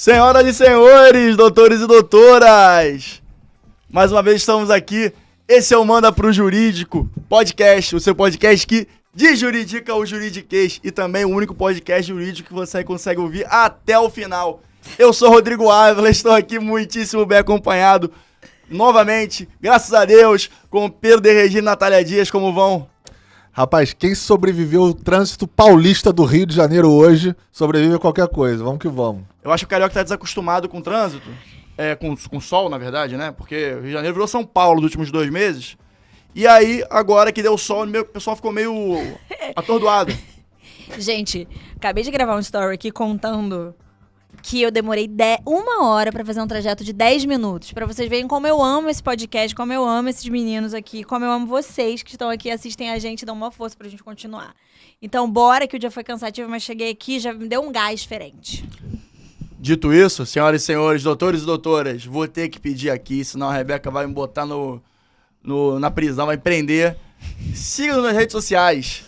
Senhoras e senhores, doutores e doutoras, mais uma vez estamos aqui. Esse é o Manda Pro Jurídico Podcast, o seu podcast que desjuridica o juridiquês e também o único podcast jurídico que você consegue ouvir até o final. Eu sou Rodrigo Ávila, estou aqui muitíssimo bem acompanhado novamente, graças a Deus, com Pedro de Regina e Natália Dias. Como vão? Rapaz, quem sobreviveu ao trânsito paulista do Rio de Janeiro hoje, sobrevive a qualquer coisa. Vamos que vamos. Eu acho que o carioca tá desacostumado com o trânsito, com sol, na verdade, né? Porque o Rio de Janeiro virou São Paulo nos últimos 2 meses. E aí, agora que deu sol, o pessoal ficou meio atordoado. Gente, acabei de gravar um story aqui contando que eu demorei 1 hora pra fazer um trajeto de 10 minutos. Pra vocês verem como eu amo esse podcast, como eu amo esses meninos aqui, como eu amo vocês que estão aqui, assistem a gente, dão uma força pra gente continuar. Então, bora, que o dia foi cansativo, mas cheguei aqui, já me deu um gás diferente. Dito isso, senhoras e senhores, doutores e doutoras, vou ter que pedir aqui, senão a Rebeca vai me botar na prisão, vai prender. Siga-nos nas redes sociais.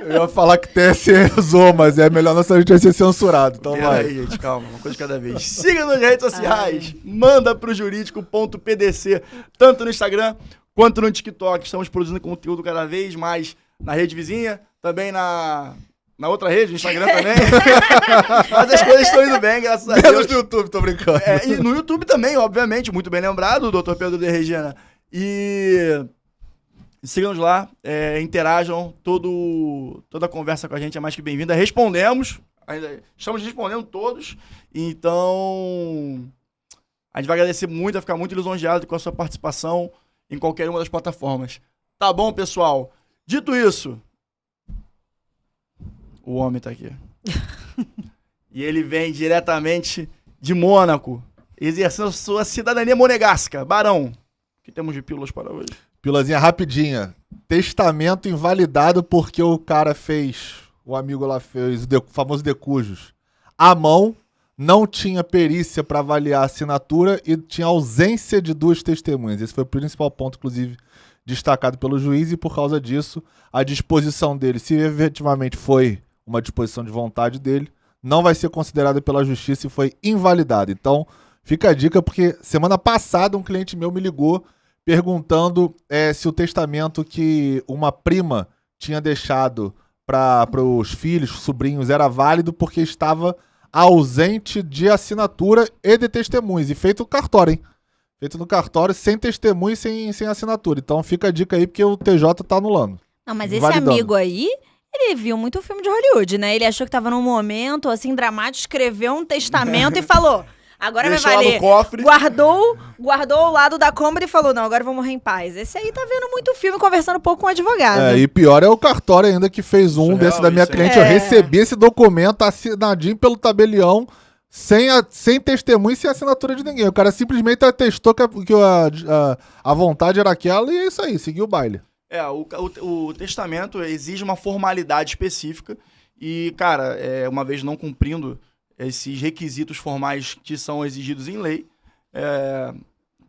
Eu ia falar que TSE usou, mas é melhor nossa gente ser censurado, então vai. Aí, gente, calma, uma coisa de cada vez. Siga-nos nas redes sociais, manda pro jurídico.pdc, tanto no Instagram quanto no TikTok. Estamos produzindo conteúdo cada vez mais na rede vizinha, também na outra rede, no Instagram também. Mas as coisas estão indo bem, graças a Deus. Menos no YouTube, tô brincando. E no YouTube também, obviamente, muito bem lembrado, doutor Pedro de Regina. E sigam-nos lá, interajam, toda a conversa com a gente é mais que bem-vinda. Respondemos, estamos respondendo todos, então a gente vai agradecer muito, vai ficar muito lisonjeado com a sua participação em qualquer uma das plataformas. Tá bom, pessoal? Dito isso, o homem tá aqui. E ele vem diretamente de Mônaco, exercendo sua cidadania monegasca. Barão, o que temos de pílulas para hoje? Pílulazinha rapidinha. Testamento invalidado porque o cara o amigo lá fez o famoso decujus à mão, não tinha perícia para avaliar a assinatura e tinha ausência de 2 testemunhas. Esse foi o principal ponto, inclusive, destacado pelo juiz, e por causa disso, a disposição dele, se efetivamente foi uma disposição de vontade dele, não vai ser considerada pela justiça e foi invalidada. Então, fica a dica, porque semana passada um cliente meu me ligou perguntando se o testamento que uma prima tinha deixado para os filhos, sobrinhos, era válido porque estava ausente de assinatura e de testemunhas. E feito no cartório, hein? Feito no cartório, sem testemunho e sem assinatura. Então fica a dica aí, porque o TJ tá anulando. Não, mas esse amigo aí, ele viu muito filme de Hollywood, né? Ele achou que tava num momento, assim, dramático, escreveu um testamento e falou: agora deixou vai valer. Lá no cofre. Guardou o lado da cômoda e falou: não, agora eu vou morrer em paz. Esse aí tá vendo muito filme, conversando um pouco com o advogado. E pior é o cartório ainda, que fez desse da minha cliente. Eu recebi esse documento assinadinho pelo tabelião, sem testemunho e sem assinatura de ninguém. O cara simplesmente atestou que a vontade era aquela e é isso aí, seguiu o baile. O testamento exige uma formalidade específica e, cara, uma vez não cumprindo esses requisitos formais que são exigidos em lei,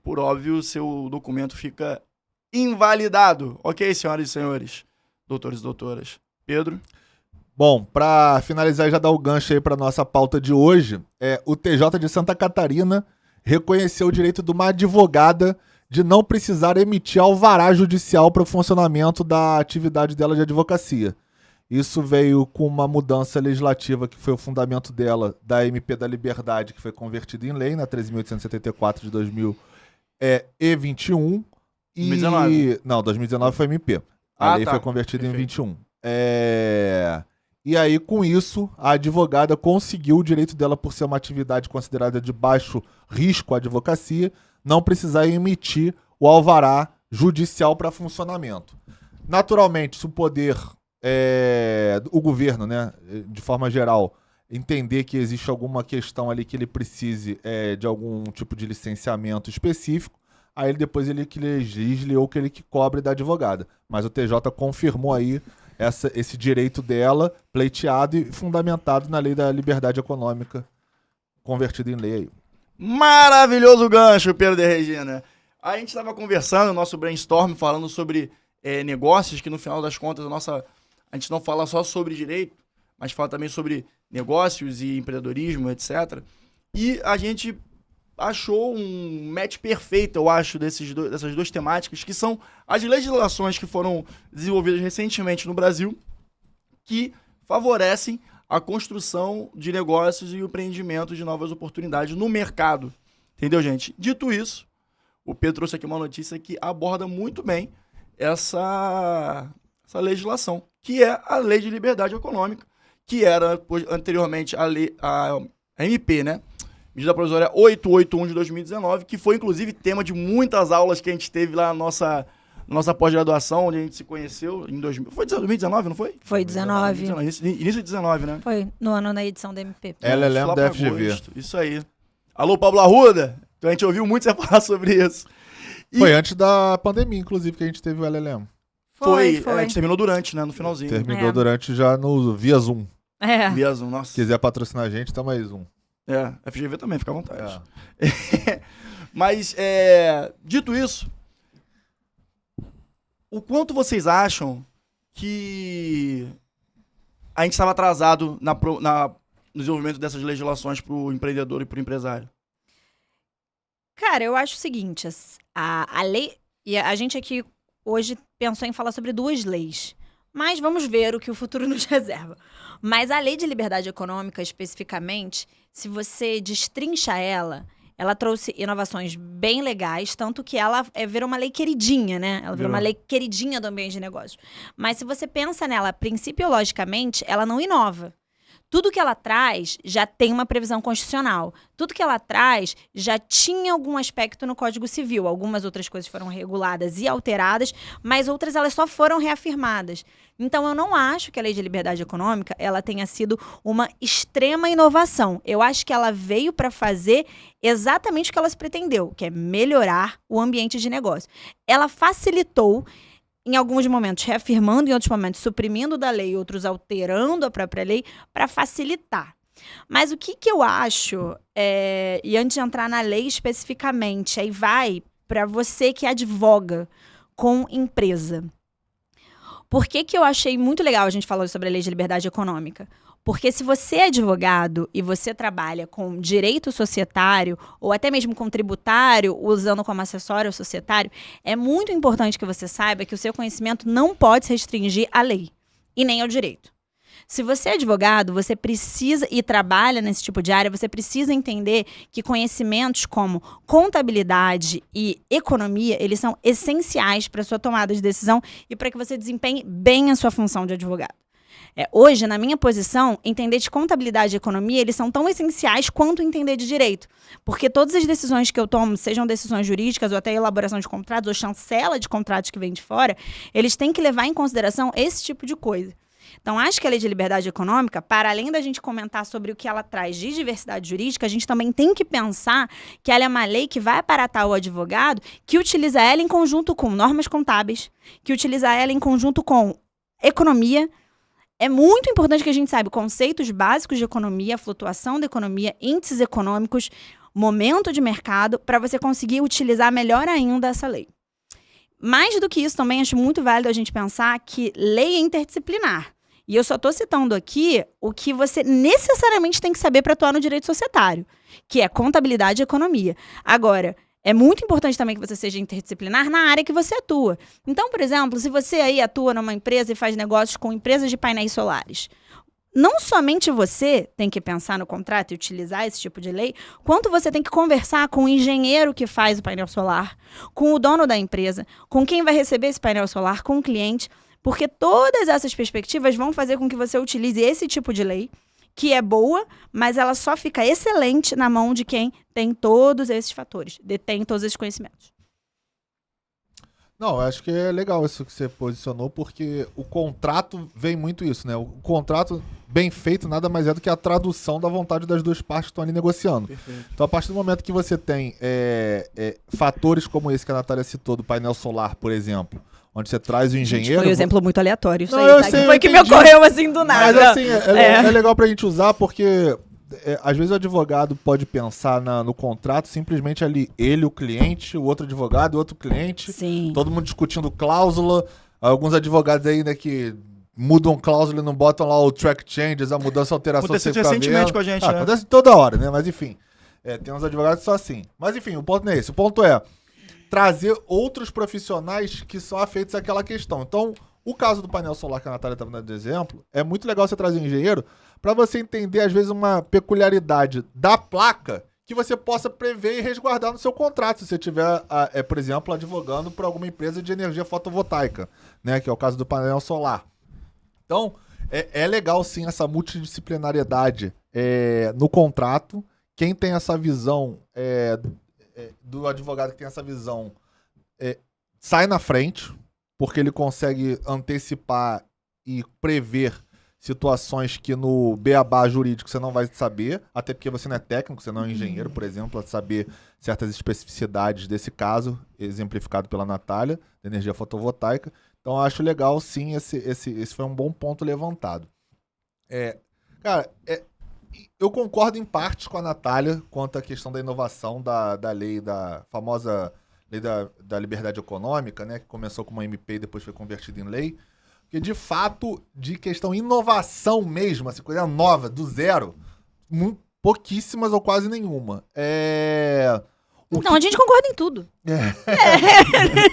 por óbvio, seu documento fica invalidado. Ok, senhoras e senhores, doutores e doutoras. Pedro? Bom, para finalizar e já dar o gancho aí para nossa pauta de hoje, o TJ de Santa Catarina reconheceu o direito de uma advogada de não precisar emitir alvará judicial para o funcionamento da atividade dela de advocacia. Isso veio com uma mudança legislativa que foi o fundamento dela, da MP da Liberdade, que foi convertida em lei, na 13.874 de 2021. 2019. Não, 2019 foi MP. A lei foi convertida em 21. E aí, com isso, a advogada conseguiu o direito dela, por ser uma atividade considerada de baixo risco à advocacia, não precisar emitir o alvará judicial para funcionamento. Naturalmente, se o poder, o governo, né, de forma geral, entender que existe alguma questão ali que ele precise de algum tipo de licenciamento específico, aí depois ele que legisle ou que ele que cobre da advogada. Mas o TJ confirmou aí esse direito dela, pleiteado e fundamentado na Lei da Liberdade Econômica, convertido em lei aí. Maravilhoso gancho, Pedro de Regina. A gente estava conversando no nosso brainstorm, falando sobre negócios, que no final das contas a gente não fala só sobre direito, mas fala também sobre negócios e empreendedorismo, etc. E a gente achou um match perfeito, eu acho, dessas duas temáticas, que são as legislações que foram desenvolvidas recentemente no Brasil, que favorecem a construção de negócios e o empreendimento de novas oportunidades no mercado. Entendeu, gente? Dito isso, o Pedro trouxe aqui uma notícia que aborda muito bem essa legislação, que é a Lei de Liberdade Econômica, que era anteriormente a MP, né? Medida Provisória 881 de 2019, que foi inclusive tema de muitas aulas que a gente teve lá na nossa pós-graduação, onde a gente se conheceu em 2000. Foi 2019, não foi? Foi 19. Início de 19, né? Foi no ano da edição da MP. LLM Lá da pra FGV. agosto. Isso aí. Alô, Pablo Arruda? Então a gente ouviu muito você falar sobre isso. E Foi antes da pandemia, inclusive, que a gente teve o LLM. foi. A gente terminou durante, né? No finalzinho. Terminou durante já no via Zoom. É. Mesmo, nossa. Se quiser patrocinar a gente, tá mais um. FGV também, fica à vontade. É. Mas, dito isso, o quanto vocês acham que a gente estava atrasado no desenvolvimento dessas legislações para o empreendedor e para o empresário? Cara, eu acho o seguinte, a lei... E a gente aqui hoje pensou em falar sobre duas leis. Mas vamos ver o que o futuro nos reserva. Mas a Lei de Liberdade Econômica, especificamente, se você destrincha ela trouxe inovações bem legais, tanto que ela virou uma lei queridinha, né? Ela virou uma lei queridinha do ambiente de negócios. Mas se você pensa nela principiologicamente, ela não inova. Tudo que ela traz já tem uma previsão constitucional. Tudo que ela traz já tinha algum aspecto no Código Civil. Algumas outras coisas foram reguladas e alteradas, mas outras elas só foram reafirmadas. Então, eu não acho que a Lei de Liberdade Econômica ela tenha sido uma extrema inovação. Eu acho que ela veio para fazer exatamente o que ela se pretendeu, que é melhorar o ambiente de negócio. Ela facilitou, em alguns momentos reafirmando, em outros momentos suprimindo da lei, outros alterando a própria lei para facilitar. Mas o que eu acho, e antes de entrar na lei especificamente, aí vai para você que advoga com empresa. Por que eu achei muito legal a gente falar sobre a Lei de Liberdade Econômica? Porque se você é advogado e você trabalha com direito societário ou até mesmo com tributário, usando como acessório societário, é muito importante que você saiba que o seu conhecimento não pode se restringir à lei e nem ao direito. Se você é advogado, você precisa, e trabalha nesse tipo de área, você precisa entender que conhecimentos como contabilidade e economia, eles são essenciais para a sua tomada de decisão e para que você desempenhe bem a sua função de advogado. Hoje, na minha posição, entender de contabilidade e economia, eles são tão essenciais quanto entender de direito. Porque todas as decisões que eu tomo, sejam decisões jurídicas ou até elaboração de contratos ou chancela de contratos que vem de fora, eles têm que levar em consideração esse tipo de coisa. Então, acho que a Lei de Liberdade Econômica, para além da gente comentar sobre o que ela traz de diversidade jurídica, a gente também tem que pensar que ela é uma lei que vai aparatar o advogado, que utiliza ela em conjunto com normas contábeis, que utiliza ela em conjunto com economia. É muito importante que a gente saiba conceitos básicos de economia, flutuação da economia, índices econômicos, momento de mercado, para você conseguir utilizar melhor ainda essa lei. Mais do que isso, também acho muito válido a gente pensar que lei é interdisciplinar. E eu só estou citando aqui o que você necessariamente tem que saber para atuar no direito societário, que é contabilidade e economia. Agora, é muito importante também que você seja interdisciplinar na área que você atua. Então, por exemplo, se você aí atua numa empresa e faz negócios com empresas de painéis solares, não somente você tem que pensar no contrato e utilizar esse tipo de lei, quanto você tem que conversar com o engenheiro que faz o painel solar, com o dono da empresa, com quem vai receber esse painel solar, com o cliente, porque todas essas perspectivas vão fazer com que você utilize esse tipo de lei, que é boa, mas ela só fica excelente na mão de quem tem todos esses fatores, detém todos esses conhecimentos. Não, eu acho que é legal isso que você posicionou, porque o contrato vem muito isso, né? O contrato bem feito nada mais é do que a tradução da vontade das duas partes que estão ali negociando. Perfeito. Então, a partir do momento que você tem fatores como esse que a Natália citou, do painel solar, por exemplo, onde você traz o engenheiro... Foi um exemplo muito aleatório, isso Não, aí, eu tá? sei, Foi eu que me entendi. ocorreu assim do nada. Mas assim, é legal pra gente usar porque às vezes o advogado pode pensar no contrato simplesmente ali, ele, o cliente, o outro advogado, o outro cliente, Sim. todo mundo discutindo cláusula, alguns advogados aí, né, que mudam cláusula e não botam lá o track changes, a mudança, a alteração. Aconteceu você fica recentemente vendo. com a gente, né? Acontece toda hora, né? Mas enfim, tem uns advogados que são assim. Mas enfim, o ponto não é esse. O ponto é trazer outros profissionais que são afeitos àquela questão. Então, o caso do painel solar que a Natália estava dando de exemplo, é muito legal você trazer um engenheiro para você entender, às vezes, uma peculiaridade da placa que você possa prever e resguardar no seu contrato, se você estiver, por exemplo, advogando por alguma empresa de energia fotovoltaica, né, que é o caso do painel solar. Então, é legal, sim, essa multidisciplinariedade no contrato. Quem tem essa visão, do advogado que tem essa visão, sai na frente, porque ele consegue antecipar e prever situações que no beabá jurídico você não vai saber, até porque você não é técnico, você não é engenheiro, por exemplo, a saber certas especificidades desse caso, exemplificado pela Natália, da energia fotovoltaica. Então, eu acho legal, sim, esse foi um bom ponto levantado. Cara, eu concordo em partes com a Natália quanto à questão da inovação da lei, da famosa lei da liberdade econômica, né, que começou como uma MP e depois foi convertida em lei. Porque, de fato, de questão inovação mesmo, assim, coisa nova, do zero, pouquíssimas ou quase nenhuma. Não, a gente concorda em tudo.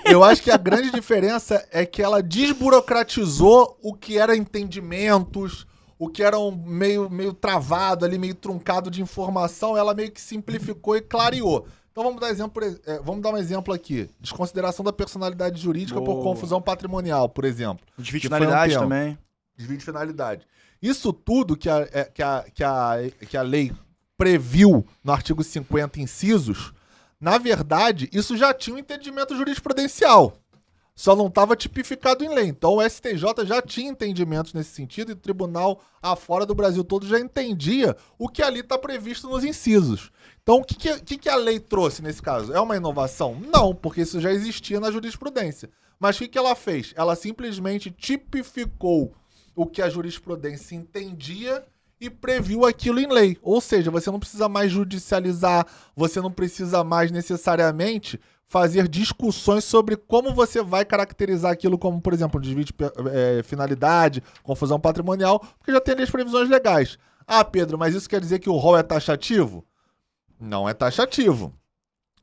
Eu acho que a grande diferença é que ela desburocratizou o que era entendimentos, o que era meio travado ali, meio truncado de informação, ela meio que simplificou e clareou. Então vamos dar um exemplo aqui. Desconsideração da personalidade jurídica por confusão patrimonial, por exemplo. Desvio de finalidade também. Desvio de finalidade. Isso tudo que a lei previu no artigo 50, incisos, na verdade, isso já tinha um entendimento jurisprudencial. Só não estava tipificado em lei. Então o STJ já tinha entendimentos nesse sentido e o tribunal afora do Brasil todo já entendia o que ali está previsto nos incisos. Então o que a lei trouxe nesse caso? É uma inovação? Não, porque isso já existia na jurisprudência. Mas o que ela fez? Ela simplesmente tipificou o que a jurisprudência entendia e previu aquilo em lei. Ou seja, você não precisa mais judicializar, você não precisa mais necessariamente fazer discussões sobre como você vai caracterizar aquilo como, por exemplo, desvio de finalidade, confusão patrimonial, porque já tem ali as previsões legais. Ah, Pedro, mas isso quer dizer que o rol é taxativo? Não é taxativo.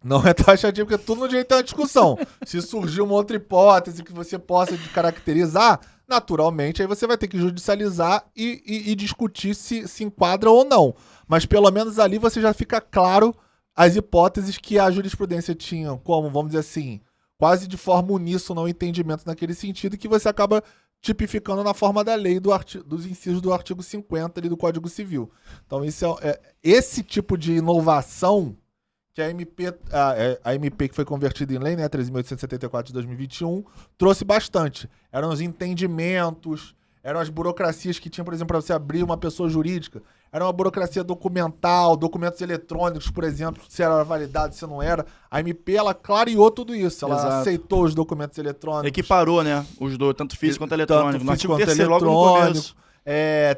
Não é taxativo, porque tudo no direito é uma discussão. Se surgir uma outra hipótese que você possa caracterizar, naturalmente, aí você vai ter que judicializar e discutir se enquadra ou não. Mas pelo menos ali você já fica claro as hipóteses que a jurisprudência tinha, como, vamos dizer assim, quase de forma uníssona o entendimento naquele sentido, que você acaba tipificando na forma da lei dos incisos do artigo 50 ali do Código Civil. Então, esse tipo de inovação que a MP que foi convertida em lei, né, 13.874 de 2021, trouxe bastante. Eram os entendimentos, eram as burocracias que tinham, por exemplo, para você abrir uma pessoa jurídica. Era uma burocracia documental, documentos eletrônicos, por exemplo, se era validado, se não era. A MP, ela clareou tudo isso. Ela aceitou os documentos eletrônicos. Equiparou, né? Os dois, tanto físico quanto eletrônico. No artigo 3º, logo no começo.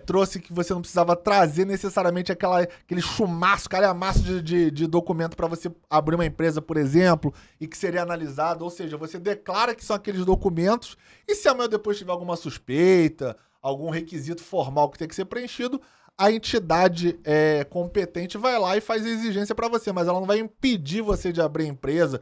Trouxe que você não precisava trazer necessariamente aquele chumaço, calhamaço de documento para você abrir uma empresa, por exemplo, e que seria analisado. Ou seja, você declara que são aqueles documentos e se amanhã depois tiver alguma suspeita, algum requisito formal que tem que ser preenchido, a entidade competente vai lá e faz a exigência para você, mas ela não vai impedir você de abrir a empresa,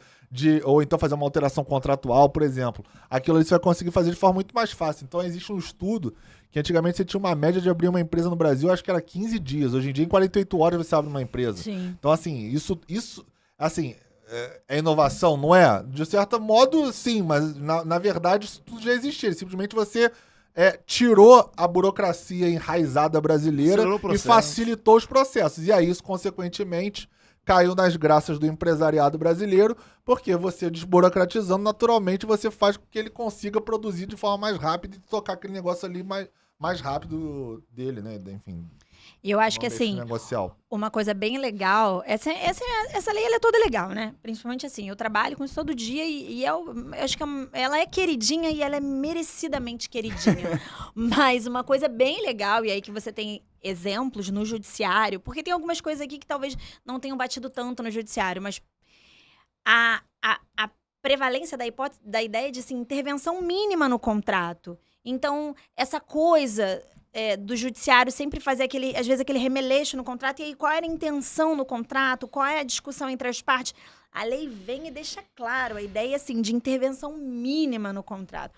ou então fazer uma alteração contratual, por exemplo. Aquilo ali você vai conseguir fazer de forma muito mais fácil. Então existe um estudo que antigamente você tinha uma média de abrir uma empresa no Brasil, acho que era 15 dias. Hoje em dia, em 48 horas você abre uma empresa. Sim. Então, assim, isso assim, é inovação, não é? De certo modo, sim, mas na verdade isso tudo já existia. Simplesmente você tirou a burocracia enraizada brasileira e facilitou os processos. E aí isso, consequentemente, caiu nas graças do empresariado brasileiro, porque você desburocratizando, naturalmente, você faz com que ele consiga produzir de forma mais rápida e tocar aquele negócio ali mais rápido dele, né? Enfim. E eu acho que, assim, uma coisa bem legal, essa lei ela é toda legal, né? Principalmente assim, eu trabalho com isso todo dia e eu acho que ela é queridinha e ela é merecidamente queridinha. Mas uma coisa bem legal, e aí que você tem exemplos no judiciário, porque tem algumas coisas aqui que talvez não tenham batido tanto no judiciário, mas a prevalência da ideia de assim, intervenção mínima no contrato. Então, essa coisa do judiciário sempre fazer às vezes, aquele remeleixo no contrato. E aí, qual era a intenção no contrato? Qual é a discussão entre as partes? A lei vem e deixa claro a ideia, assim, de intervenção mínima no contrato.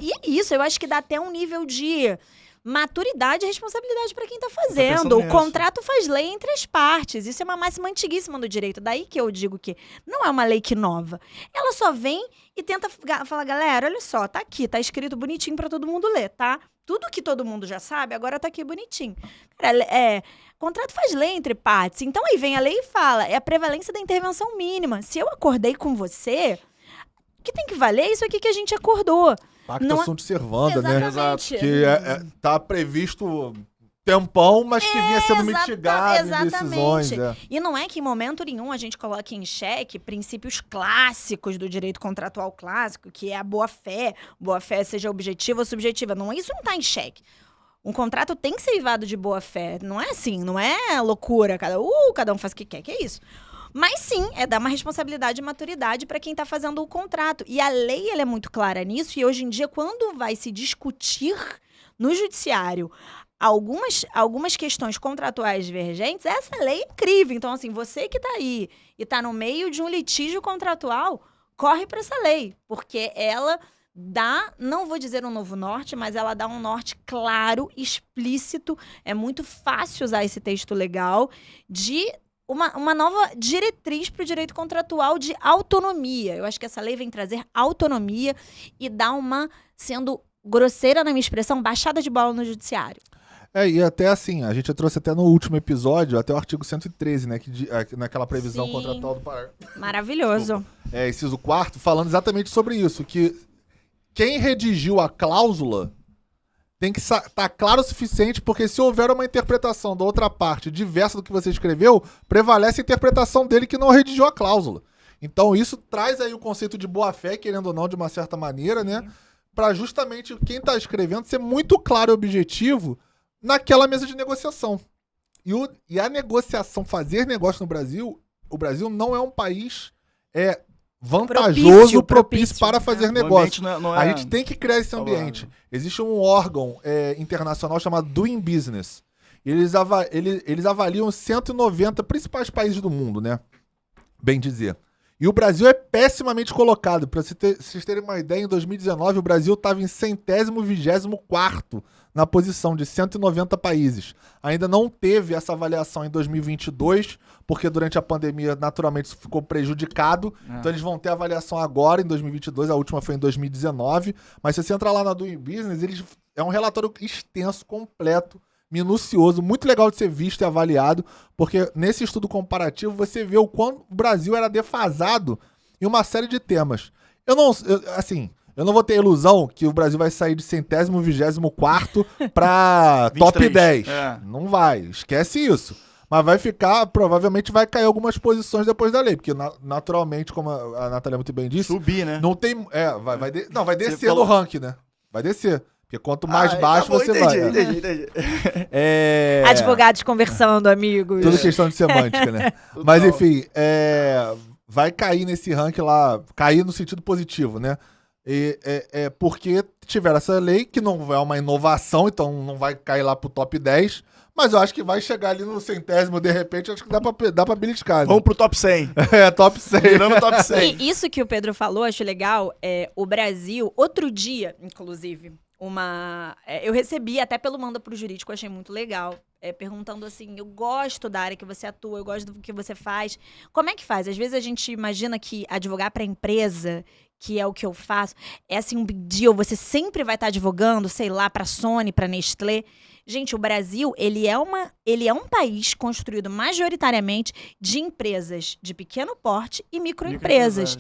E é isso, eu acho que dá até um nível de maturidade e responsabilidade para quem está fazendo. O contrato faz lei entre as partes. Isso é uma máxima antiguíssima do direito. Daí que eu digo que não é uma lei que inova. Ela só vem e tenta falar, galera, olha só, tá aqui, tá escrito bonitinho para todo mundo ler, tá? Tudo que todo mundo já sabe, agora tá aqui bonitinho. Cara, contrato faz lei entre partes. Então aí vem a lei e fala, é a prevalência da intervenção mínima. Se eu acordei com você, o que tem que valer é isso aqui que a gente acordou. Pacta sunt servanda, né? Exatamente. Que tá previsto tempão, mas que vinha sendo mitigado em decisões. E não é que em momento nenhum a gente coloque em xeque princípios clássicos do direito contratual clássico, que é a boa-fé seja objetiva ou subjetiva. Não, isso não está em xeque. Um contrato tem que ser eivado de boa-fé. Não é assim, não é loucura, cada um faz o que quer, que é isso. Mas sim, dar uma responsabilidade e maturidade para quem está fazendo o contrato. E a lei ela é muito clara nisso, e hoje em dia, quando vai se discutir no judiciário algumas questões contratuais divergentes, essa lei é incrível. Então, assim, você que está aí e está no meio de um litígio contratual, corre para essa lei, porque ela dá, não vou dizer um novo norte, mas ela dá um norte claro, explícito, é muito fácil usar esse texto legal, de uma nova diretriz para o direito contratual de autonomia. Eu acho que essa lei vem trazer autonomia e dar sendo grosseira na minha expressão, baixada de bola no judiciário. E até assim, a gente trouxe até no último episódio, até o artigo 113, né, naquela previsão contratual do parágrafo. Maravilhoso. Inciso 4º, falando exatamente sobre isso, que quem redigiu a cláusula tem que estar claro o suficiente, porque se houver uma interpretação da outra parte diversa do que você escreveu, prevalece a interpretação dele que não redigiu a cláusula. Então isso traz aí o conceito de boa-fé, querendo ou não, de uma certa maneira, né, para justamente quem está escrevendo ser muito claro e objetivo naquela mesa de negociação. E a negociação, fazer negócio no Brasil, o Brasil não é um país vantajoso, propício para fazer negócio. A gente tem que criar esse ambiente. Existe um órgão internacional chamado Doing Business. Eles avaliam 190 principais países do mundo, né? Bem dizer. E o Brasil é pessimamente colocado. Para vocês terem uma ideia, em 2019 o Brasil estava em 124º na posição de 190 países. Ainda não teve essa avaliação em 2022, porque durante a pandemia, naturalmente, isso ficou prejudicado. Então eles vão ter a avaliação agora, em 2022, a última foi em 2019. Mas se você entrar lá na Doing Business, é um relatório extenso, completo, minucioso, muito legal de ser visto e avaliado, porque nesse estudo comparativo você vê o quanto o Brasil era defasado em uma série de temas. Eu não vou ter ilusão que o Brasil vai sair de 124º para top 10. Não vai, esquece isso. Mas vai ficar, provavelmente vai cair algumas posições depois da lei, porque naturalmente, como a Natália muito bem disse... Subir, né? Não tem... vai descer no ranking, né? Vai descer. Porque quanto mais baixo você vai. Entendi. Advogados conversando, amigos. Tudo questão de semântica, né? Mas enfim, vai cair nesse ranking lá, cair no sentido positivo, né? Porque tiveram essa lei, que não é uma inovação, então não vai cair lá pro top 10, mas eu acho que vai chegar ali no 100º, de repente, acho que dá pra beliscar. Né? Vamos pro top 100. Top 100. Virando top 100. E isso que o Pedro falou, acho legal, o Brasil, outro dia, inclusive, eu recebi, até pelo Manda pro Jurídico, achei muito legal, perguntando assim, eu gosto da área que você atua, eu gosto do que você faz. Como é que faz? Às vezes a gente imagina que advogar para empresa, que é o que eu faço, é assim um big deal, você sempre vai estar advogando, sei lá, para Sony, para Nestlé. Gente, o Brasil, ele é um país construído majoritariamente de empresas de pequeno porte e microempresas.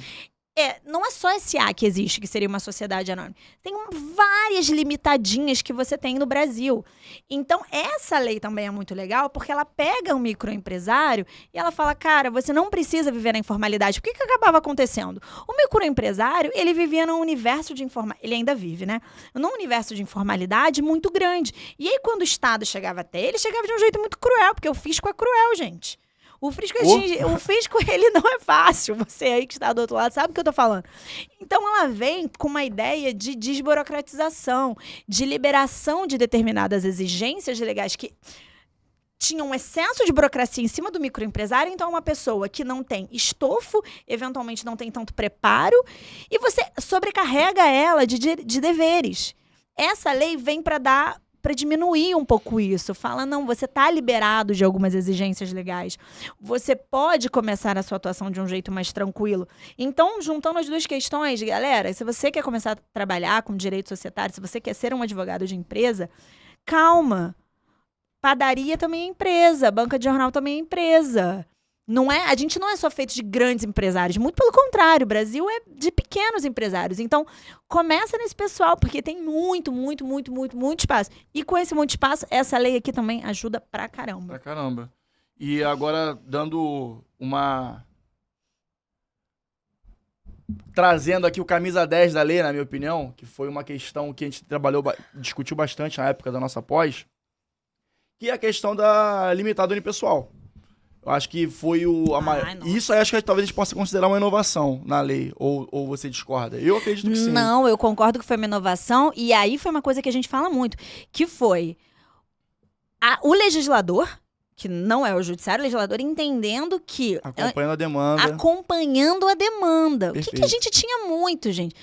Não é só SA que existe, que seria uma sociedade anônima. Tem várias limitadinhas que você tem no Brasil. Então, essa lei também é muito legal, porque ela pega um microempresário e ela fala, cara, você não precisa viver na informalidade. O que acabava acontecendo? O microempresário, ele vivia num universo de informalidade, ele ainda vive, né? Num universo de informalidade muito grande. E aí, quando o Estado chegava até ele, chegava de um jeito muito cruel, porque o fisco é cruel, gente. O fisco, ele não é fácil. Você aí que está do outro lado sabe o que eu tô falando. Então, ela vem com uma ideia de desburocratização, de liberação de determinadas exigências legais que tinham um excesso de burocracia em cima do microempresário. Então, uma pessoa que não tem estofo, eventualmente não tem tanto preparo, e você sobrecarrega ela de deveres. Essa lei vem para diminuir um pouco isso. Fala, não, você está liberado de algumas exigências legais. Você pode começar a sua atuação de um jeito mais tranquilo. Então, juntando as duas questões, galera, se você quer começar a trabalhar com direito societário, se você quer ser um advogado de empresa, calma. Padaria também é empresa, banca de jornal também é empresa. A gente não é só feito de grandes empresários, muito pelo contrário, o Brasil é de pequenos empresários. Então, começa nesse pessoal, porque tem muito espaço. E com esse muito espaço, essa lei aqui também ajuda pra caramba. Pra caramba. E agora, trazendo aqui o camisa 10 da lei, na minha opinião, que foi uma questão que a gente discutiu bastante na época da nossa pós, que é a questão da limitada unipessoal. Eu acho que foi isso aí, acho que talvez a gente possa considerar uma inovação na lei. Ou você discorda? Eu acredito que sim. Não, eu concordo que foi uma inovação. E aí foi uma coisa que a gente fala muito. Que foi o legislador, que não é o judiciário, o legislador entendendo que... Acompanhando a demanda. O que a gente tinha muito, gente?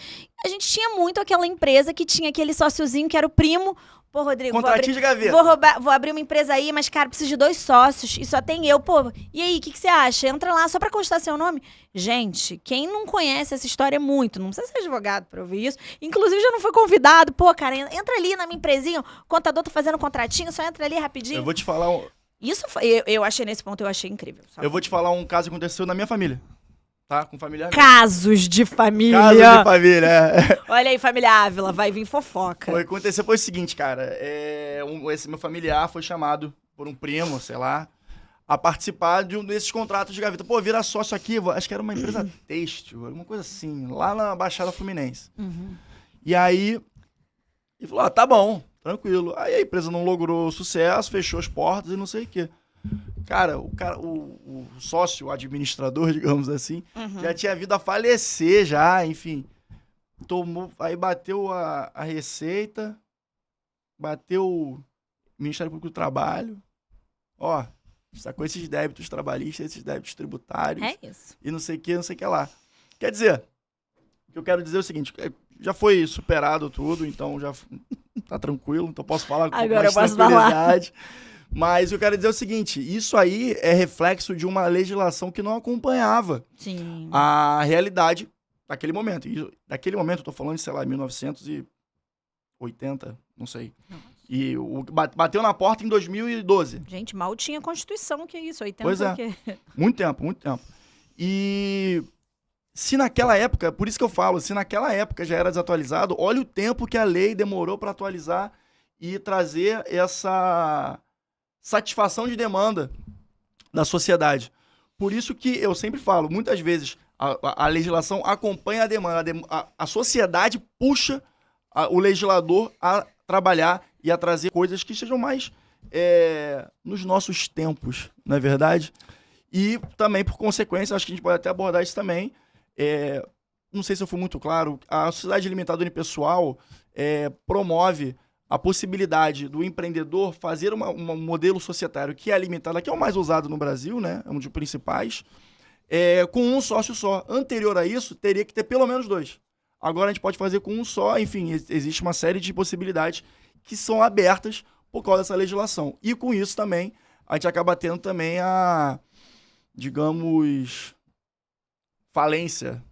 A gente tinha muito aquela empresa que tinha aquele sóciozinho que era o primo... Pô, Rodrigo, contratinho de gaveta. Vou abrir uma empresa aí, mas, cara, preciso de 2 sócios e só tem eu. Pô, e aí, o que você acha? Entra lá só pra constar seu nome. Gente, quem não conhece essa história muito, não precisa ser advogado pra ouvir isso. Inclusive, já não foi convidado. Pô, cara, entra ali na minha empresinha, o contador tá fazendo contratinho, só entra ali rapidinho. Eu vou te falar Isso foi, eu achei nesse ponto, eu achei incrível. Eu vou te falar um caso que aconteceu na minha família. Tá? Com familiar. Casos de família. Casos de família, é. Olha aí, família Ávila, vai vir fofoca. Aconteceu foi o seguinte, cara. Esse meu familiar foi chamado por um primo, sei lá, a participar de um desses contratos de gaveta. Pô, vira sócio aqui, acho que era uma empresa têxtil, alguma coisa assim, lá na Baixada Fluminense. Uhum. E aí, ele falou, tá bom, tranquilo. Aí a empresa não logrou sucesso, fechou as portas e não sei o quê. Cara, o sócio, o administrador, digamos assim, já tinha vindo a falecer já, enfim. Aí bateu a Receita, bateu o Ministério Público do Trabalho. Ó, está com esses débitos trabalhistas, esses débitos tributários. É isso. E não sei o que lá. Quer dizer, o que eu quero dizer é o seguinte, já foi superado tudo, então já tá tranquilo, então posso falar com agora mais tranquilidade. Mas o que eu quero dizer é o seguinte, isso aí é reflexo de uma legislação que não acompanhava a realidade daquele momento. E daquele momento, eu tô falando de, sei lá, 1980, não sei. Nossa. E bateu na porta em 2012. Gente, mal tinha Constituição, que é isso, 80 pois é. Que... Muito tempo. E se naquela época, por isso que eu falo, se naquela época já era desatualizado, olha o tempo que a lei demorou para atualizar e trazer essa satisfação de demanda da sociedade. Por isso que eu sempre falo, muitas vezes a legislação acompanha a demanda, a sociedade puxa o legislador a trabalhar e a trazer coisas que sejam mais nos nossos tempos, não é verdade? E também, por consequência, acho que a gente pode até abordar isso também, não sei se eu fui muito claro, a sociedade limitada unipessoal promove a possibilidade do empreendedor fazer um modelo societário que é limitado, que é o mais usado no Brasil, né? É um dos principais, com um sócio só. Anterior a isso, teria que ter pelo menos 2. Agora a gente pode fazer com um só, enfim, existe uma série de possibilidades que são abertas por causa dessa legislação. E com isso também, a gente acaba tendo também a, digamos, falência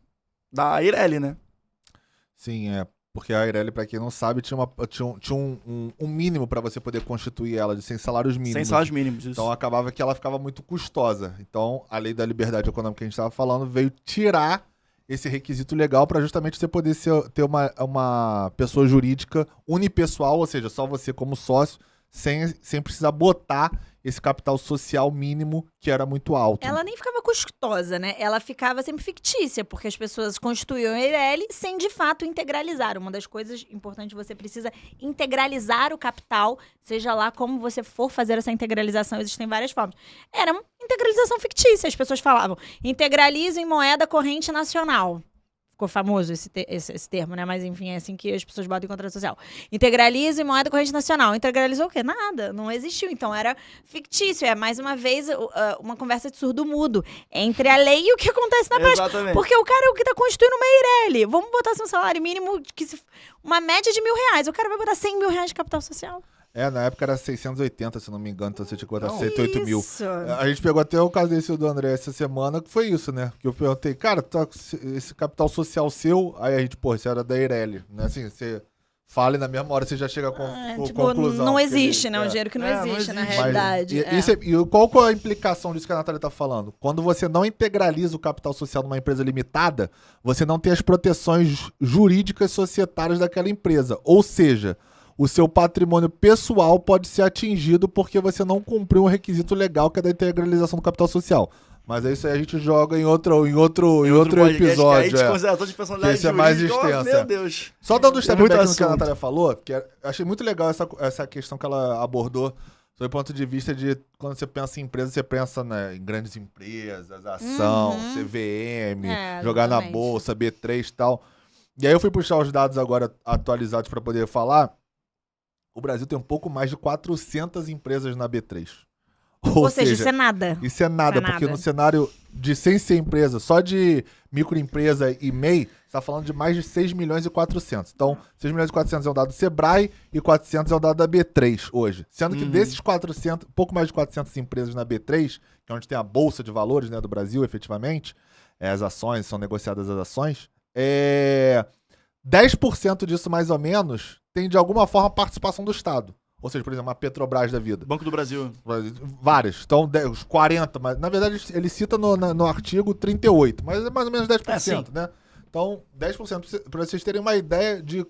da Eireli, né? Sim, porque a Eireli, pra quem não sabe, tinha um mínimo para você poder constituir ela, de 100 salários mínimos. 100 salários mínimos, isso. Então acabava que ela ficava muito custosa. Então a lei da liberdade econômica que a gente estava falando veio tirar esse requisito legal para justamente você poder ter uma pessoa jurídica unipessoal, ou seja, só você como sócio, sem precisar botar esse capital social mínimo que era muito alto. Ela nem ficava custosa, né? Ela ficava sempre fictícia, porque as pessoas constituíam a Eireli sem, de fato, integralizar. Uma das coisas importantes, você precisa integralizar o capital, seja lá como você for fazer essa integralização, existem várias formas. Era uma integralização fictícia, as pessoas falavam. Integraliza em moeda corrente nacional. Ficou famoso esse termo, né? Mas, enfim, é assim que as pessoas botam em contrato social. Integraliza em moeda corrente nacional. Integralizou o quê? Nada. Não existiu. Então, era fictício. É, mais uma vez, uma conversa de surdo-mudo entre a lei e o que acontece na prática. Exatamente. Porque o cara é o que tá constituindo uma Eireli. Vamos botar assim, um salário mínimo, uma média de R$1.000. O cara vai botar R$100.000 de capital social. Na época era 680, se não me engano, então você tinha que botar Não, 108 mil. Isso. A gente pegou até o caso desse do André essa semana, que foi isso, né? Que eu perguntei, cara, tá, esse capital social seu, aí a gente, pô, isso era da Eireli, né? Assim, você fala e na mesma hora você já chega com conclusão. Não que existe, ele- né? Um dinheiro que não existe, na existe. realidade. E qual que é a implicação disso que a Natália tá falando? Quando você não integraliza o capital social numa empresa limitada, você não tem as proteções jurídicas societárias daquela empresa. Ou seja, o seu patrimônio pessoal pode ser atingido porque você não cumpriu um requisito legal que é da integralização do capital social. Mas isso aí a gente joga em outro podcast, episódio. que aí de consideração de personalidade Esse é mais jurídica, extenso, Meu é. Deus. Só dando um step muito back no que a assunto. Natália falou, porque eu achei muito legal essa questão que ela abordou, sob o ponto de vista de quando você pensa em empresa, você pensa, né, em grandes empresas, ação, CVM, jogar na exatamente. bolsa, B3 e tal. E aí eu fui puxar os dados agora atualizados para poder falar. O Brasil tem um pouco mais de 400 empresas na B3. Ou seja, isso é nada. Isso é nada, Isso é porque nada. no cenário de sem ser empresa, só de microempresa e MEI, você tá falando de mais de 6 milhões e 400. Então, 6 milhões e 400 é o dado do Sebrae e 400 é o dado da B3 hoje. Sendo que desses 400, pouco mais de 400 empresas na B3, que é onde tem a Bolsa de Valores, né, do Brasil, efetivamente, as ações, são negociadas as ações, 10% disso, mais ou menos, tem de alguma forma participação do Estado. Ou seja, por exemplo, a Petrobras da vida. Banco do Brasil. Várias. Então, os 40, mas na verdade ele cita no artigo 38, mas é mais ou menos 10%, sim. né? Então, 10%, para vocês terem uma ideia de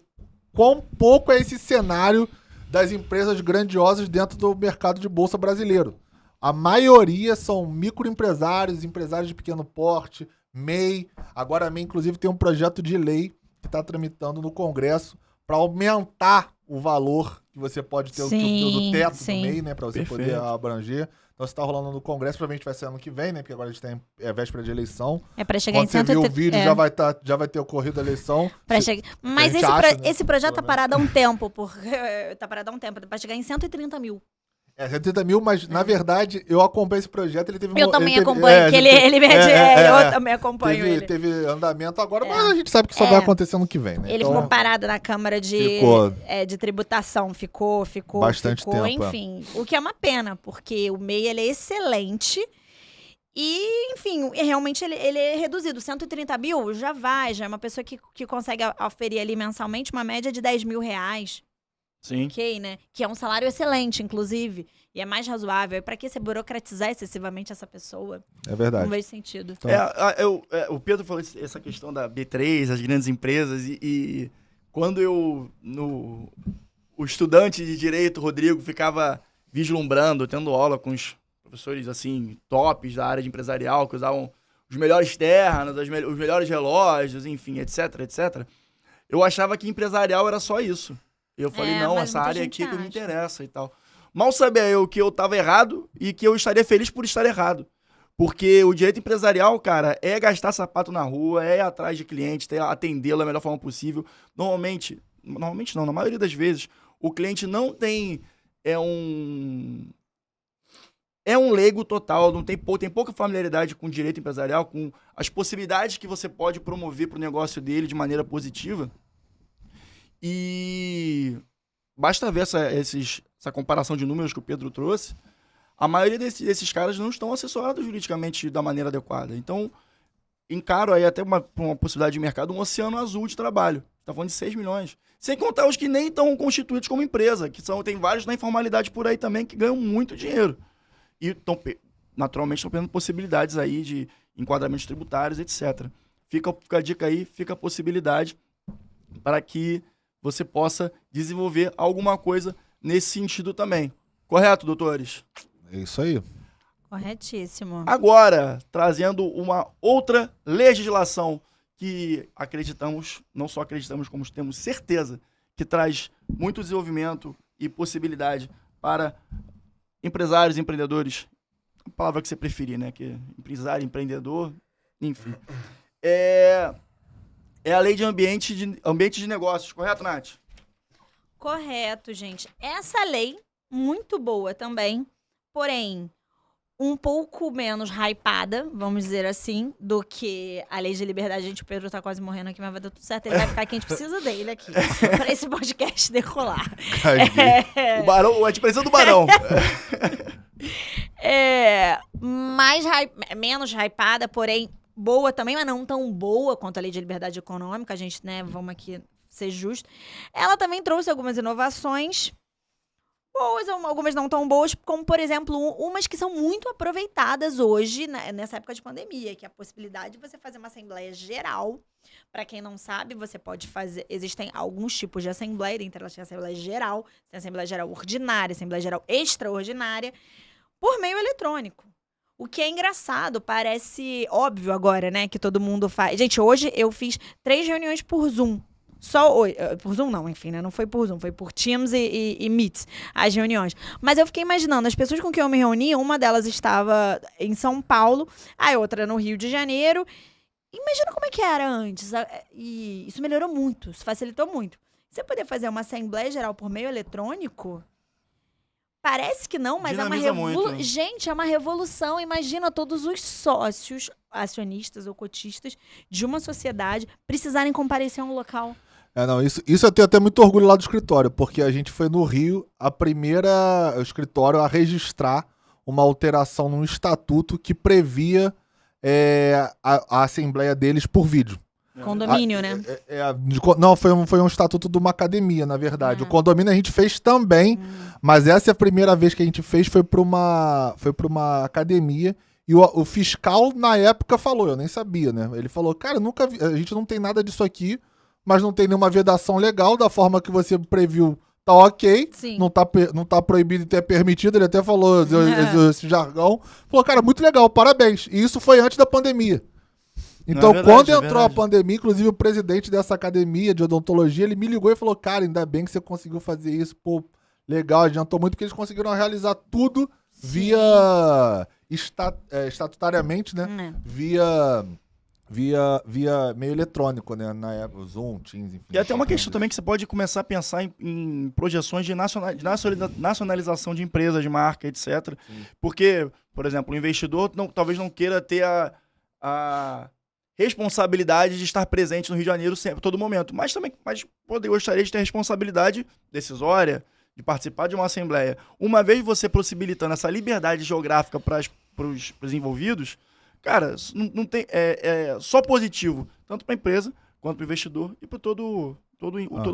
quão pouco é esse cenário das empresas grandiosas dentro do mercado de bolsa brasileiro. A maioria são microempresários, empresários de pequeno porte, MEI. Agora a MEI, inclusive, tem um projeto de lei que está tramitando no Congresso para aumentar o valor que você pode ter do teto do MEI, né? Para você poder abranger. Então, isso está rolando no Congresso, provavelmente vai ser ano que vem, né? Porque agora a gente tem véspera de eleição. É para chegar Quando em você viu o 130. vídeo, já vai ter ocorrido a eleição. Mas gente acha, né? esse projeto tá Pelo parado há um tempo, tá parado há um tempo, para chegar em 130 mil. 130 mil, mas na verdade eu acompanho esse projeto. Ele teve Eu também ele teve- acompanho, que ele mede, eu também acompanho ele. Teve andamento agora, mas a gente sabe que só vai acontecer no que vem, né? Ele Então, ficou parado na Câmara de tributação, ficou Bastante tempo, enfim. O que é uma pena, porque o MEI ele é excelente e, enfim, realmente ele é reduzido. 130 mil já é uma pessoa que consegue oferir ali mensalmente uma média de R$10.000. Sim. Ok, né? Que é um salário excelente, inclusive. E é mais razoável. Pra que você burocratizar excessivamente essa pessoa? É verdade. Não vejo sentido. Então, O Pedro falou essa questão da B3, as grandes empresas, e quando o estudante de direito, Rodrigo, ficava vislumbrando, tendo aula com os professores, assim, tops da área de empresarial, que usavam os melhores ternos, os melhores relógios, enfim, etc, etc, eu achava que empresarial era só isso. Eu falei, não, mas essa muita área gente aqui que me acha. interessa e tal. Mal sabia eu que eu tava errado e que eu estaria feliz por estar errado. Porque o direito empresarial, cara, é gastar sapato na rua, é ir atrás de cliente, atendê-lo da melhor forma possível. Normalmente não, na maioria das vezes, o cliente não tem um leigo total, tem pouca familiaridade com o direito empresarial, com as possibilidades que você pode promover para o negócio dele de maneira positiva. E basta ver essa comparação de números que o Pedro trouxe. A maioria desses caras não estão assessorados juridicamente da maneira adequada. Então, encaro aí até uma possibilidade de mercado, um oceano azul de trabalho. Está falando de 6 milhões. Sem contar os que nem estão constituídos como empresa, tem vários na informalidade por aí também que ganham muito dinheiro. E naturalmente estão tendo possibilidades aí de enquadramentos tributários, etc. Fica a dica aí, fica a possibilidade para que você possa desenvolver alguma coisa nesse sentido também. Correto, doutores? É isso aí. Corretíssimo. Agora, trazendo uma outra legislação que acreditamos, não só acreditamos, como temos certeza, que traz muito desenvolvimento e possibilidade para empresários, empreendedores, a palavra que você preferir, né? Que empresário, empreendedor, enfim. É a lei de ambiente de negócios, correto, Nath? Correto, gente. Essa lei, muito boa também, porém, um pouco menos hypada, vamos dizer assim, do que a lei de liberdade. Gente, o Pedro tá quase morrendo aqui, mas vai dar tudo certo. Ele vai ficar aqui, a gente precisa dele aqui, pra esse podcast decolar. O Barão, a gente precisa do Barão. Menos hypada, porém boa também, mas não tão boa quanto a lei de liberdade econômica. A gente, né, vamos aqui ser justo. Ela também trouxe algumas inovações boas, algumas não tão boas, como, por exemplo, umas que são muito aproveitadas hoje, né, nessa época de pandemia, que é a possibilidade de você fazer uma assembleia geral. Para quem não sabe, você pode fazer... Existem alguns tipos de assembleia, entre elas tem a assembleia geral, tem a assembleia geral ordinária, assembleia geral extraordinária, por meio eletrônico. O que é engraçado, parece óbvio agora, né, que todo mundo faz. Gente, hoje eu fiz 3 reuniões por Zoom. Por Zoom não, enfim, né? Não foi por Zoom, foi por Teams e Meets, as reuniões. Mas eu fiquei imaginando, as pessoas com quem eu me reuni, uma delas estava em São Paulo, a outra no Rio de Janeiro. Imagina como é que era antes. E isso melhorou muito, isso facilitou muito. Você poder fazer uma assembleia geral por meio eletrônico... Parece que não, mas dinamiza é uma revolução. muito. Gente, é uma revolução. Imagina todos os sócios, acionistas ou cotistas de uma sociedade precisarem comparecer a um local. Isso eu tenho até muito orgulho lá do escritório, porque a gente foi no Rio, o escritório a registrar uma alteração num estatuto que previa a assembleia deles por vídeo. Condomínio, né? Não, foi um estatuto de uma academia, na verdade. O condomínio a gente fez também, mas essa é a primeira vez que a gente fez, foi para uma academia. E o fiscal, na época, falou, eu nem sabia, né? Ele falou, cara, nunca vi, a gente não tem nada disso aqui, mas não tem nenhuma vedação legal, da forma que você previu, tá ok. Sim. Não tá proibido de ter permitido, ele até falou esse jargão. Falou, cara, muito legal, parabéns. E isso foi antes da pandemia. Então, quando entrou a pandemia, inclusive o presidente dessa academia de odontologia, ele me ligou e falou, cara, ainda bem que você conseguiu fazer isso, pô, legal, adiantou muito, porque eles conseguiram realizar tudo via estatutariamente, né? Via meio eletrônico, né? Na época, Zoom, Teams, enfim. E até uma questão também que você pode começar a pensar em projeções de nacionalização de empresas, de marca, etc. Sim. Porque, por exemplo, o investidor talvez não queira ter a responsabilidade de estar presente no Rio de Janeiro sempre, todo momento. Mas gostaria de ter responsabilidade decisória, de participar de uma assembleia. Uma vez você possibilitando essa liberdade geográfica para os envolvidos, cara, não tem, só positivo, tanto para a empresa quanto para o investidor e para todo o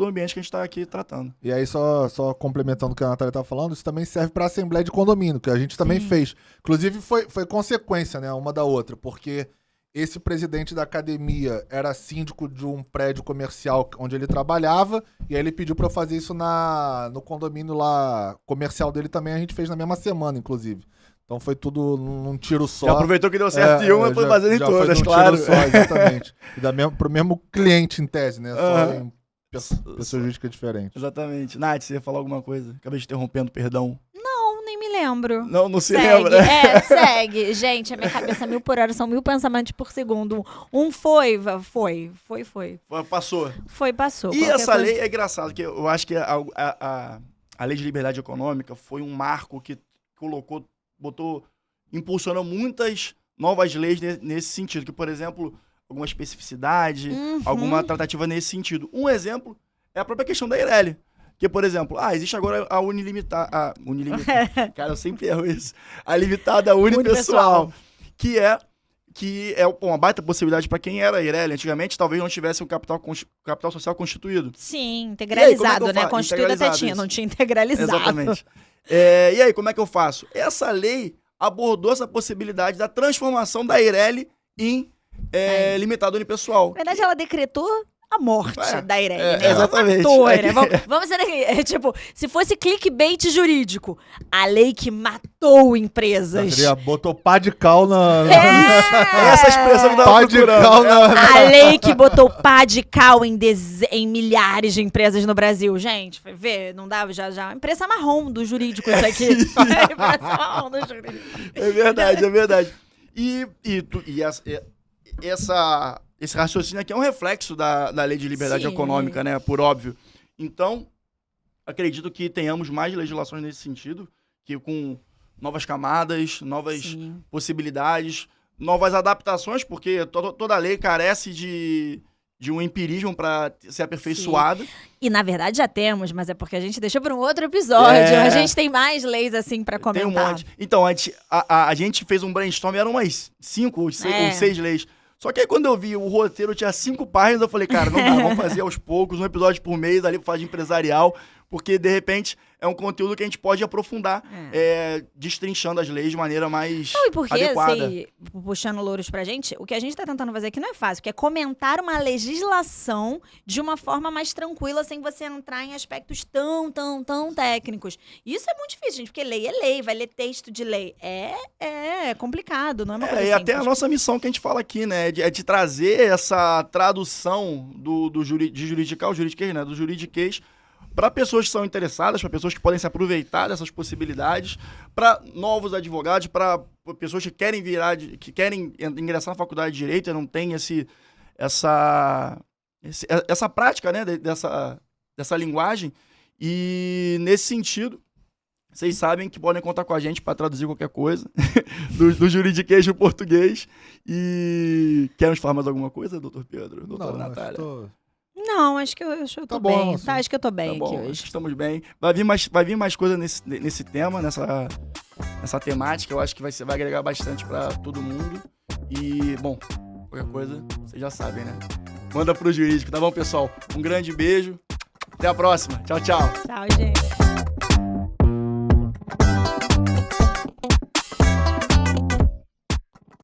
ambiente que a gente está aqui tratando. E aí, só complementando o que a Natália tá falando, isso também serve para a assembleia de condomínio, que a gente também fez. Inclusive, foi consequência, né, uma da outra, porque esse presidente da academia era síndico de um prédio comercial onde ele trabalhava, e aí ele pediu para eu fazer isso no condomínio lá comercial dele também, a gente fez na mesma semana, inclusive. Então foi tudo num tiro só. Já aproveitou que deu certo em uma, foi fazendo em todas, foi claro. Tiro só, exatamente. E pro mesmo cliente, em tese, né? Só em pessoa jurídica diferente. Exatamente. Nath, você ia falar alguma coisa? Acabei te interrompendo, perdão. Não, nem me lembro. Não se Segue. lembra? Segue. Gente, a minha cabeça 1000 por hora, são 1000 pensamentos por segundo. Foi. Passou. Passou. E essa lei é engraçada, que eu acho que a lei de liberdade econômica foi um marco que impulsionou muitas novas leis nesse sentido, que, por exemplo, alguma especificidade, alguma tratativa nesse sentido. Um exemplo é a própria questão da Eireli, que, por exemplo, existe agora a unilimitada, cara, eu sempre erro isso, a limitada unipessoal, que é uma baita possibilidade para quem era Eireli antigamente, talvez não tivesse um capital social constituído. Sim, integralizado, né? Constituído até tinha, isso. Não tinha integralizado. Exatamente. E aí, como é que eu faço? Essa lei abordou essa possibilidade da transformação da Eireli em limitada unipessoal. Na verdade, ela decretou a morte da Irene, né? Exatamente. Ela matou, né? Vamos ser aqui. Tipo, se fosse clickbait jurídico, a lei que matou empresas. Botou pá de cal na... Essa expressão que dava Pá de cal na... A lei que botou pá de cal em milhares de empresas no Brasil. Gente, vê, não dava já. Empresa marrom do jurídico isso aqui. Empresa marrom do jurídico. É verdade. E esse raciocínio aqui é um reflexo da lei de liberdade Sim. econômica, né? Por óbvio. Então, acredito que tenhamos mais legislações nesse sentido, que com novas camadas, novas Sim. possibilidades, novas adaptações, porque toda lei carece de um empirismo para ser aperfeiçoada. E na verdade já temos, mas é porque a gente deixou para um outro episódio. A gente tem mais leis assim para comentar. Tem um monte. Então, a gente fez um brainstorm, eram umas 5 ou 6 leis. Só que aí quando eu vi o roteiro, tinha 5 páginas, eu falei, cara, não dá, vamos fazer aos poucos, um episódio por mês ali pra fazer de empresarial, porque de repente é um conteúdo que a gente pode aprofundar, destrinchando as leis de maneira mais Não, e porque, adequada. assim, puxando louros pra gente, o que a gente tá tentando fazer aqui não é fácil, que é comentar uma legislação de uma forma mais tranquila, sem você entrar em aspectos tão técnicos. Isso é muito difícil, gente, porque lei é lei, vai ler texto de lei. É complicado, não é uma coisa E simples. até a nossa missão que a gente fala aqui, né, é de trazer essa tradução de juridical, juridiquês, né, do juridiquês, para pessoas que são interessadas, para pessoas que podem se aproveitar dessas possibilidades, para novos advogados, para pessoas que querem ingressar na faculdade de Direito e não têm essa prática, né, dessa linguagem. E nesse sentido, vocês sabem que podem contar com a gente para traduzir qualquer coisa do juridiquês no português. E queremos falar mais alguma coisa, doutor Pedro, doutora Natália? Não, acho que eu tô bom, bem. assim. Tá, acho que eu tô bem Tá bom, aqui acho hoje. que estamos bem. Vai vir mais coisa nesse tema, nessa temática. Eu acho que vai agregar bastante pra todo mundo. E, bom, qualquer coisa, vocês já sabem, né? Manda pro jurídico, tá bom, pessoal? Um grande beijo. Até a próxima. Tchau, tchau. Tchau, gente.